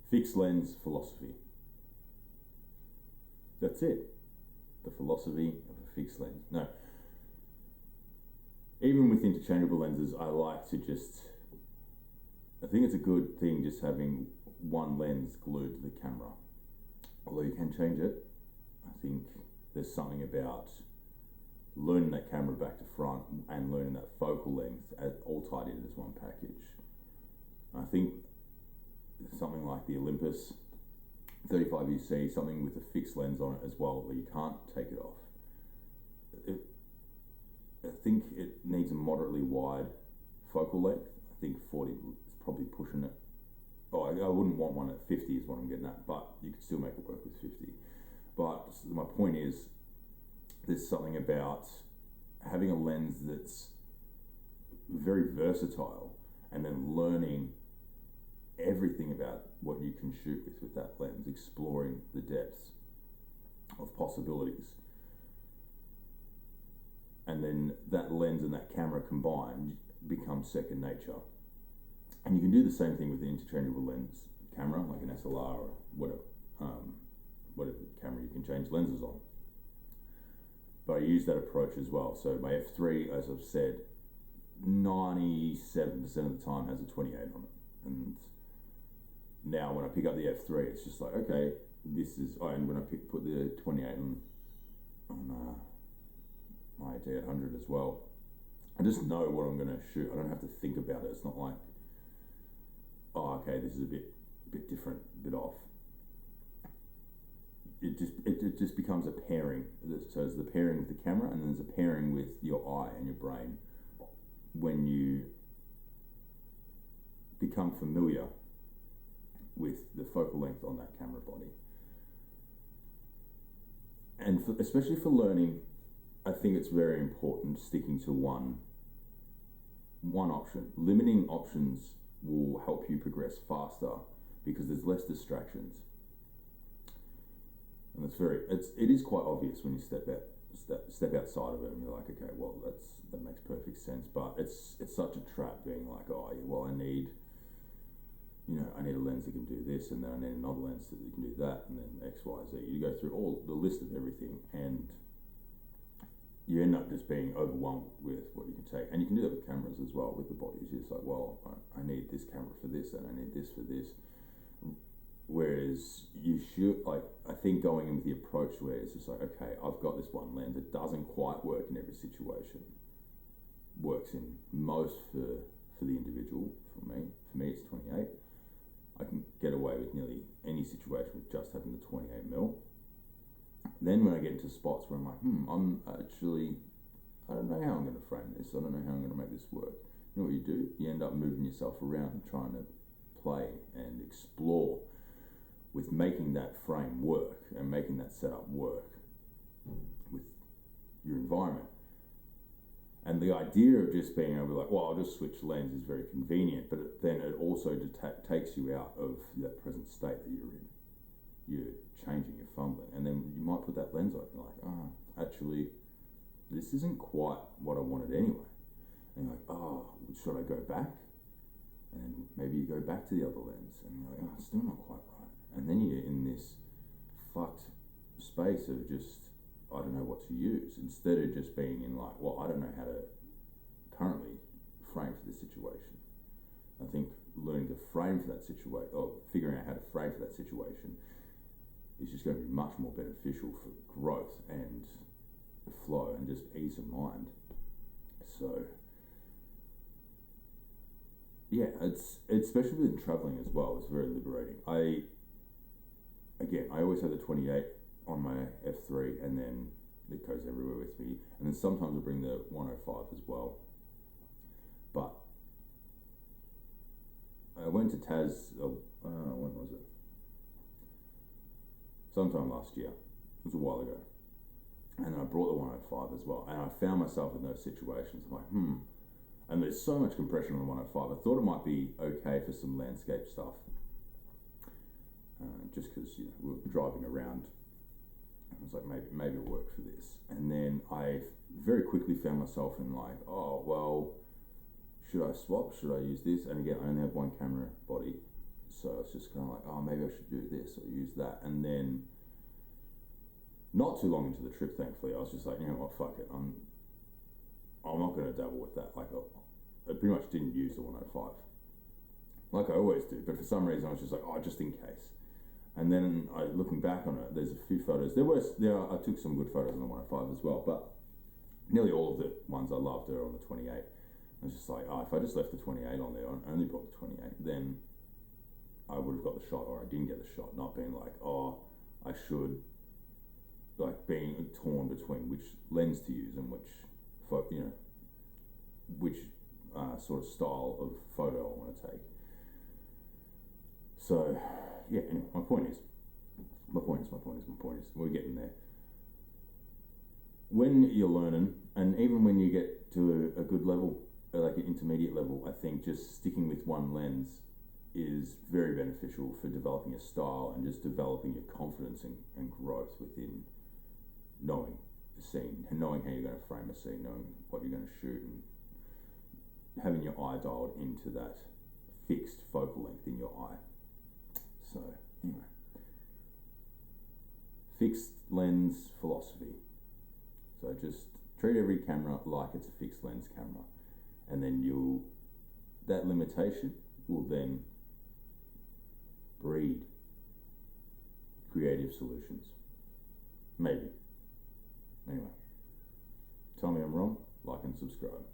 Fixed lens philosophy. That's it. The philosophy of a fixed lens. No. Even with interchangeable lenses, I like to I think it's a good thing just having one lens glued to the camera. Although you can change it, I think there's something about learning that camera back to front and learning that focal length all tied in as one package. I think something like the Olympus 35UC, something with a fixed lens on it as well, where you can't take it off. I think it needs a moderately wide focal length. I think 40 is probably pushing it. Oh, I wouldn't want one at 50 is what I'm getting at, but you could still make it work with 50. But my point is, there's something about having a lens that's very versatile and then learning everything about what you can shoot with that lens, exploring the depths of possibilities. And then that lens and that camera combined becomes second nature. And you can do the same thing with the interchangeable lens camera, like an SLR or whatever camera you can change lenses on. But I use that approach as well. So my F3, as I've said, 97% of the time has a 28 on it. And now when I pick up the F3, it's just like, okay, this is, and when I put the 28 on my AT800 as well, I just know what I'm going to shoot. I don't have to think about it. It's not like, oh, okay, this is a bit different, a bit off. It just becomes a pairing. So there's the pairing with the camera, and then there's a pairing with your eye and your brain when you become familiar with the focal length on that camera body. And especially for learning, I think it's very important sticking to one option. Limiting options will help you progress faster because there's less distractions. And it is quite obvious when you step outside of it and you're like, okay, well, that makes perfect sense. But it's such a trap being like, oh, yeah, well, I need a lens that can do this, and then I need another lens that can do that, and then X, Y, Z. You go through all the list of everything, and you end up just being overwhelmed with what you can take. And you can do that with cameras as well, with the bodies. You're just like, well, I need this camera for this, and I need this for this. Whereas you should, I think going in with the approach where it's just like, okay, I've got this one lens that doesn't quite work in every situation. Works in most for the individual. For me it's 28. I can get away with nearly any situation with just having the 28mm. Then when I get into spots where I'm like, I don't know how I'm going to frame this. I don't know how I'm going to make this work. You know what you do? You end up moving yourself around and trying to play and explore with making that frame work and making that setup work with your environment. And the idea of just being able to like, well, I'll just switch lens is very convenient, but then it also takes you out of that present state that you're in. You're changing, you're fumbling, and then you might put that lens on and you're like, actually, this isn't quite what I wanted anyway. And you're like, should I go back? And then maybe you go back to the other lens and you're like, it's still not quite right. And then you're in this fucked space of just, I don't know what to use, instead of just being in like, well, I don't know how to currently frame for this situation. I think learning to frame for that situation, or figuring out how to frame for that situation, is just going to be much more beneficial for growth and flow and just ease of mind. So yeah, it's especially with traveling as well, it's very liberating. I always have the 28 on my F3, and then it goes everywhere with me, and then sometimes I bring the 105 as well. But I went to Tas, when was it? Sometime last year. It was a while ago. And then I brought the 105 as well, and I found myself in those situations. I'm like, and there's so much compression on the 105. I thought it might be okay for some landscape stuff, just because we were driving around. I was like, maybe it'll work for this. And then I very quickly found myself in like, oh, well, should I swap? Should I use this? And again, I only have one camera body, So it's just kind of like, oh, maybe I should do this or use that. And then, not too long into the trip, thankfully, I was just like, you know what, fuck it. I'm not going to dabble with that. Like, I pretty much didn't use the 105, like I always do. But for some reason, I was just like, oh, just in case. And then looking back on it, there's a few photos. I took some good photos on the 105 as well, but nearly all of the ones I loved are on the 28. I was just like, oh, if I just left the 28 on there and only brought the 28, then I would have got the shot, or I didn't get the shot. Not being like, oh, I should, like being torn between which lens to use and which sort of style of photo I want to take. So, yeah. Anyway, my point is, we're getting there. When you're learning, and even when you get to a good level, like an intermediate level, I think just sticking with one lens is very beneficial for developing a style and just developing your confidence and growth within knowing the scene and knowing how you're going to frame a scene, knowing what you're going to shoot, and having your eye dialed into that fixed focal length in your eye. So, anyway, fixed lens philosophy. So just treat every camera like it's a fixed lens camera, and then that limitation will then breed creative solutions. Maybe. Anyway, tell me I'm wrong, like and subscribe.